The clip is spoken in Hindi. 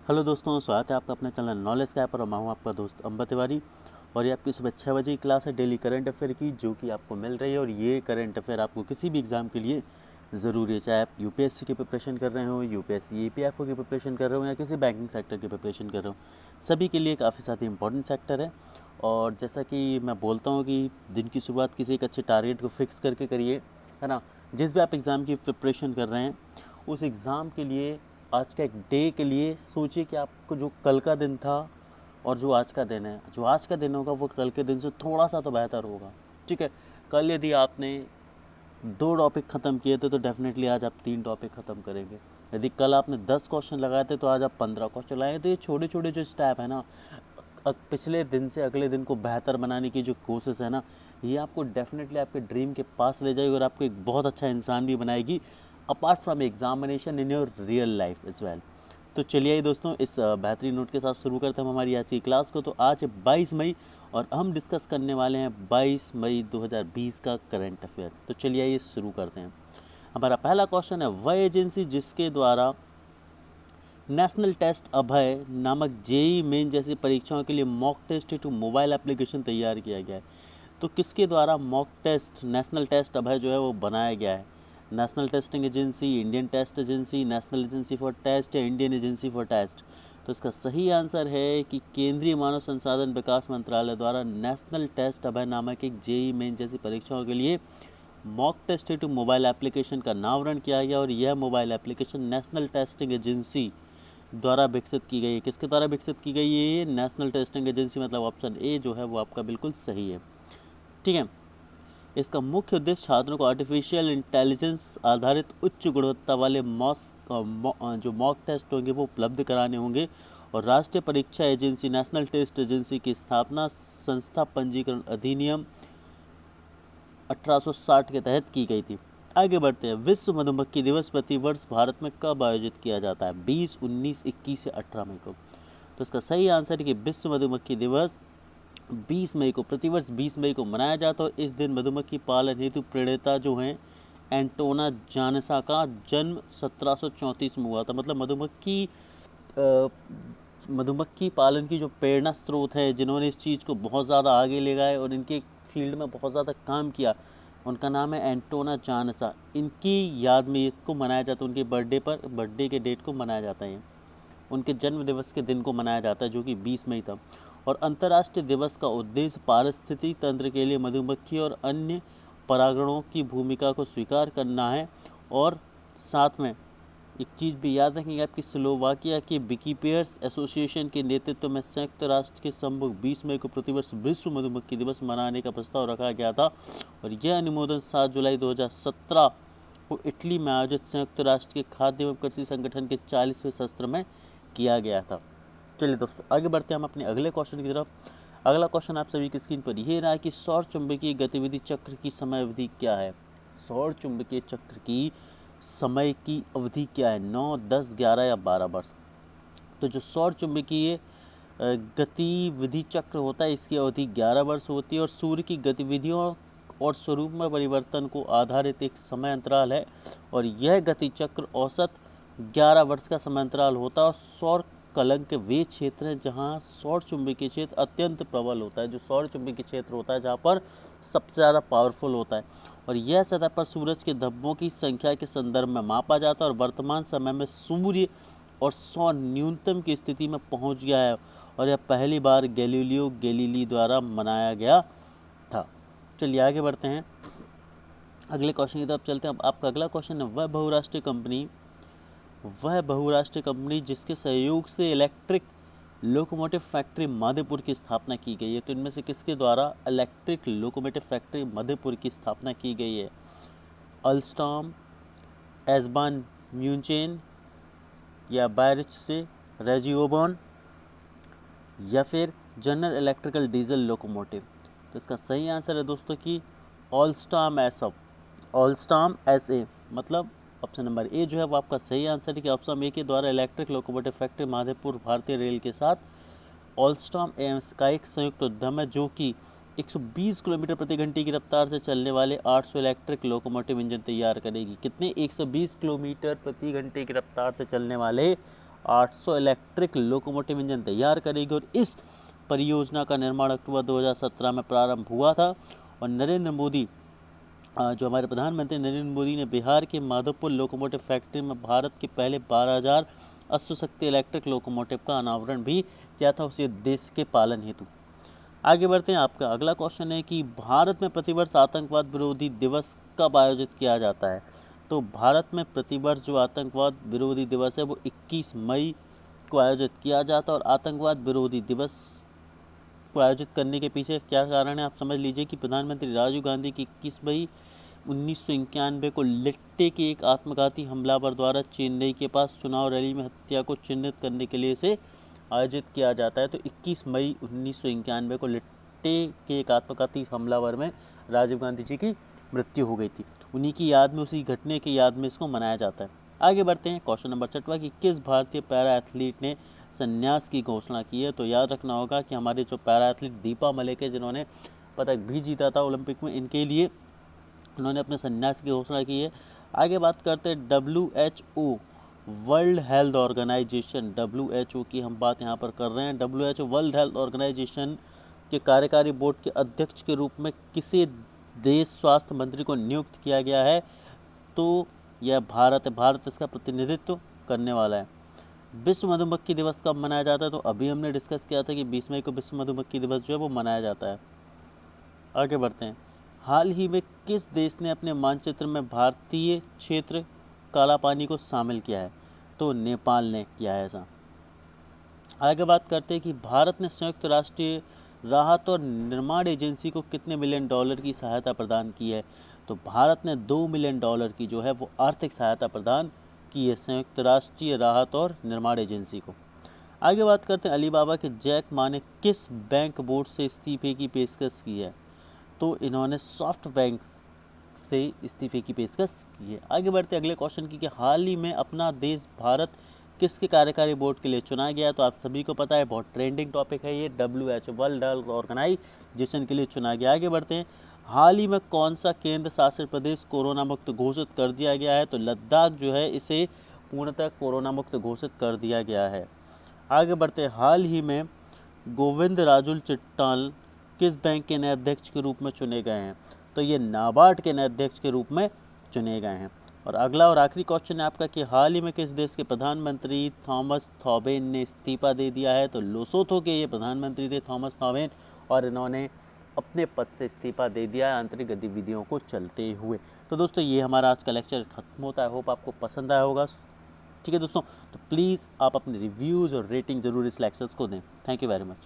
हेलो दोस्तों, स्वागत है आपका अपने चैनल नॉलेज का पर। मैं हूँ आपका दोस्त अंबा तिवारी और ये आपकी सुबह 6 बजे की क्लास है डेली करंट अफेयर की, जो कि आपको मिल रही है। और ये करंट अफेयर आपको किसी भी एग्ज़ाम के लिए ज़रूरी है, चाहे आप यूपीएससी की प्रिपरेशन कर रहे हो, यूपीएससी ईपीएफओ की प्रिपरेशन कर रहे हो, या किसी बैंकिंग सेक्टर की प्रिपरेशन कर रहे हो, सभी के लिए काफ़ी ज़्यादा इंपॉर्टेंट सेक्टर है। और जैसा कि मैं बोलता हूँ कि दिन की शुरुआत किसी एक अच्छे टारगेट को फिक्स करके करिए, है ना। जिस भी आप एग्ज़ाम की प्रिपरेशन कर रहे हैं, उस एग्ज़ाम के लिए आज का एक डे के लिए सोचिए कि आपको जो कल का दिन था और जो आज का दिन है, जो आज का दिन होगा वो कल के दिन से थोड़ा सा तो बेहतर होगा। ठीक है, कल यदि आपने 2 टॉपिक ख़त्म किए थे तो डेफिनेटली आज आप 3 टॉपिक ख़त्म करेंगे। यदि कल आपने 10 क्वेश्चन लगाए थे तो आज आप 15 क्वेश्चन लगाए। तो ये छोटे छोटे जो स्टेप है ना, पिछले दिन से अगले दिन को बेहतर बनाने की जो कोशिश है ना, ये आपको डेफिनेटली आपके ड्रीम के पास ले जाएगी और आपको एक बहुत अच्छा इंसान भी बनाएगी, apart from examination in your real life as well. तो चलिए दोस्तों, इस बेहतरीन नोट के साथ शुरू करते हैं हम हमारी आज की क्लास को। तो आज है 22 मई और हम डिस्कस करने वाले हैं 22 मई 2020 का करंट अफेयर। तो चलिए ये शुरू करते हैं। हमारा पहला क्वेश्चन है, वह एजेंसी जिसके द्वारा नेशनल टेस्ट अभय नामक जेई मेन जैसी परीक्षाओं के लिए mock test to mobile application तैयार किया गया है। तो किसके द्वारा मॉक टेस्ट नेशनल टेस्ट अभय जो है वो बनाया गया है? National testing agency, Indian test agency, national agency for test या इंडियन एजेंसी फॉर टेस्ट? तो इसका सही आंसर है कि केंद्रीय मानव संसाधन विकास मंत्रालय द्वारा नेशनल टेस्ट अभय नामक एक जेई मेन जैसी परीक्षाओं के लिए mock test to mobile application का नामकरण किया गया और यह mobile application national testing agency द्वारा विकसित की गई है। किसके द्वारा विकसित की गई है? ये नेशनल टेस्टिंग एजेंसी, मतलब ऑप्शन ए जो है वो आपका बिल्कुल सही है। ठीक है, इसका मुख्य उद्देश्य छात्रों को आर्टिफिशियल इंटेलिजेंस आधारित उच्च गुणवत्ता वाले जो मॉक टेस्ट होंगे वो उपलब्ध कराने होंगे। और राष्ट्रीय परीक्षा एजेंसी नेशनल टेस्ट एजेंसी की स्थापना संस्था पंजीकरण अधिनियम 1860 के तहत की गई थी। आगे बढ़ते हैं। विश्व मधुमक्खी दिवस प्रतिवर्ष भारत में कब आयोजित किया जाता है? 20, 19, 21 या 18 मई को? तो इसका सही आंसर है कि विश्व मधुमक्खी दिवस 20 मई को, प्रतिवर्ष 20 मई को मनाया जाता है। और इस दिन मधुमक्खी पालन हेतु प्रणेता जो हैं एंटोना जानसा का जन्म 1734 में हुआ था। मतलब मधुमक्खी पालन की जो प्रेरणा स्रोत है, जिन्होंने इस चीज़ को बहुत ज़्यादा आगे ले गए और इनके फील्ड में बहुत ज़्यादा काम किया, उनका नाम है एंटोना जानसा। इनकी याद में इसको मनाया जाता है, उनके बर्थडे के डेट को मनाया जाता है, उनके जन्म दिवस के दिन को मनाया जाता है जो कि 20 मई था। और अंतर्राष्ट्रीय दिवस का उद्देश्य पारिस्थितिकी तंत्र के लिए मधुमक्खी और अन्य परागणों की भूमिका को स्वीकार करना है। और साथ में एक चीज़ भी याद रखेंगे, आपकी स्लोवाकिया के बीकीपर्स एसोसिएशन के नेतृत्व में संयुक्त राष्ट्र के सम्मुख 20 मई को प्रतिवर्ष विश्व मधुमक्खी दिवस मनाने का प्रस्ताव रखा गया था। और यह अनुमोदन 7 जुलाई 2017 को इटली में आयोजित संयुक्त राष्ट्र के खाद्य एवं कृषि संगठन के 40वें सत्र में किया गया था। चलिए दोस्तों, आगे बढ़ते हैं हम अपने अगले क्वेश्चन की तरफ। अगला क्वेश्चन आप सभी की स्क्रीन पर ये रहा है कि सौर चुंबकीय गतिविधि चक्र की समय अवधि क्या है? सौर चुंबकीय चक्र की समय की अवधि क्या है? 9, 10, 11 या 12 वर्ष? तो जो सौर चुंबकीय गतिविधि चक्र होता है, इसकी अवधि 11 वर्ष होती है और सूर्य की गतिविधियों और स्वरूप में परिवर्तन को आधारित एक समय अंतराल है। और यह गति चक्र औसत 11 वर्ष का समय अंतराल होता है। और सौर कलंक वे क्षेत्र हैं जहाँ सौर चुंबकीय क्षेत्र अत्यंत प्रबल होता है। जो सौर चुंबकीय क्षेत्र होता है जहाँ पर सबसे ज़्यादा पावरफुल होता है। और यह सतह पर सूरज के धब्बों की संख्या के संदर्भ में मापा जाता है। और वर्तमान समय में सूर्य और सौर न्यूनतम की स्थिति में पहुंच गया है। और यह पहली बार गैलीलियो गैलीली द्वारा मनाया गया था। चलिए आगे बढ़ते हैं, अगले क्वेश्चन की तरफ चलते हैं। अब आपका अगला क्वेश्चन है, वह बहुराष्ट्रीय कंपनी जिसके सहयोग से इलेक्ट्रिक लोकोमोटिव फैक्ट्री मधेपुर की स्थापना की गई है। तो इनमें से किसके द्वारा इलेक्ट्रिक लोकोमोटिव फैक्ट्री मधेपुर की स्थापना की गई है? अल्स्टॉम, एस्बान म्यूचेन या बायरिच से रेजियोबॉन या फिर जनरल इलेक्ट्रिकल डीजल लोकोमोटिव? तो इसका सही आंसर है दोस्तों कि ऑलस्टॉम एस ए, मतलब ऑप्शन नंबर ए जो है वो आपका सही आंसर है कि ऑप्शन ए के द्वारा इलेक्ट्रिक लोकोमोटिव फैक्ट्री माधेपुर भारतीय रेल के साथ ऑलस्टॉम एम्स का एक संयुक्त उद्यम है, जो कि 120 किलोमीटर प्रति घंटे की रफ्तार से चलने वाले 800 इलेक्ट्रिक लोकोमोटिव इंजन तैयार करेगी। कितने? 120 किलोमीटर प्रति घंटे की रफ्तार से चलने वाले 800 इलेक्ट्रिक लोकोमोटिव इंजन तैयार करेगी और इस परियोजना का निर्माण अक्टूबर 2017 में प्रारंभ हुआ था। और नरेंद्र मोदी जो हमारे प्रधानमंत्री नरेंद्र मोदी ने बिहार के माधोपुर लोकोमोटिव फैक्ट्री में भारत के पहले 12,000 अश्वशक्ति इलेक्ट्रिक लोकोमोटिव का अनावरण भी किया था उसी देश के पालन हेतु। आगे बढ़ते हैं। आपका अगला क्वेश्चन है कि भारत में प्रतिवर्ष आतंकवाद विरोधी दिवस कब आयोजित किया जाता है। तो भारत में प्रतिवर्ष जो आतंकवाद विरोधी दिवस है वो 21 मई को आयोजित किया जाता है। और आतंकवाद विरोधी दिवस को आयोजित करने के पीछे क्या कारण है, आप समझ लीजिए कि प्रधानमंत्री राजीव गांधी की 21 मई 1991 को लिट्टे के एक आत्मघाती हमलावर द्वारा चेन्नई के पास चुनाव रैली में हत्या को चिन्हित करने के लिए इसे आयोजित किया जाता है। तो 21 मई 1991 को लिट्टे के एक आत्मघाती हमलावर में राजीव गांधी जी की मृत्यु हो गई थी। उन्हीं की याद में, उसी घटने की याद में इसको मनाया जाता है। आगे बढ़ते हैं। क्वेश्चन नंबर 6वां कि किस भारतीय पैरा एथलीट ने संन्यास की घोषणा की है। तो याद रखना होगा कि हमारे जो पैरा एथलीट दीपा मलिक है जिन्होंने पदक भी जीता था ओलंपिक में, इनके लिए उन्होंने अपने संन्यास की घोषणा की है। आगे बात करते हैं WHO world health organization, WHO की हम बात यहाँ पर कर रहे हैं। WHO वर्ल्ड हेल्थ ऑर्गेनाइजेशन के कार्यकारी बोर्ड के अध्यक्ष के रूप में किसे देश स्वास्थ्य मंत्री को नियुक्त किया गया है। तो यह भारत है। भारत इसका प्रतिनिधित्व करने वाला है। विश्व मधुमक्खी दिवस कब मनाया जाता है। तो अभी हमने डिस्कस किया था कि 20 मई को विश्व मधुमक्खी दिवस जो है वो मनाया जाता है। आगे बढ़ते हैं। हाल ही में किस देश ने अपने मानचित्र में भारतीय क्षेत्र काला पानी को शामिल किया है। तो नेपाल ने किया है ऐसा। आगे बात करते हैं कि भारत ने संयुक्त राष्ट्र राहत और निर्माण एजेंसी को कितने मिलियन डॉलर की सहायता प्रदान की है। तो भारत ने 2 मिलियन डॉलर की जो है वो आर्थिक सहायता प्रदान की है संयुक्त राष्ट्रीय राहत और निर्माण एजेंसी को। आगे बात करते हैं अलीबाबा के जैक मा ने किस बैंक बोर्ड से इस्तीफे की पेशकश की है। तो इन्होंने सॉफ्ट बैंक से इस्तीफे की पेशकश की है। आगे बढ़ते अगले क्वेश्चन की कि हाल ही में अपना देश भारत किसके कार्यकारी बोर्ड के लिए चुना गया। तो आप सभी को पता है, बहुत ट्रेंडिंग टॉपिक है ये, WHO वर्ल्ड हेल्थ ऑर्गेनाइजेशन के लिए चुना गया। आगे बढ़ते हैं। हाल ही में कौन सा केंद्र शासित प्रदेश कोरोना मुक्त घोषित कर दिया गया है। तो लद्दाख जो है इसे पूर्णतः कोरोना मुक्त घोषित कर दिया गया है। आगे बढ़ते हैं। हाल ही में गोविंद राजुल चिट्टाल किस बैंक के नए अध्यक्ष के रूप में चुने गए हैं। तो ये नाबार्ड के नए अध्यक्ष के रूप में चुने गए हैं। और अगला और आखिरी क्वेश्चन है आपका कि हाल ही में किस देश के प्रधानमंत्री थॉमस थॉबेन ने इस्तीफा दे दिया है। तो लोसोथो के ये प्रधानमंत्री थे थॉमस थॉबेन, और इन्होंने अपने पद से इस्तीफा दे दिया है आंतरिक गतिविधियों को चलते हुए। तो दोस्तों ये हमारा आज का लेक्चर खत्म होता है। होप आपको पसंद आया होगा। ठीक है दोस्तों, तो प्लीज़ आप अपने रिव्यूज़ और रेटिंग ज़रूर इस लेक्चर्स को दें। Thank you very much.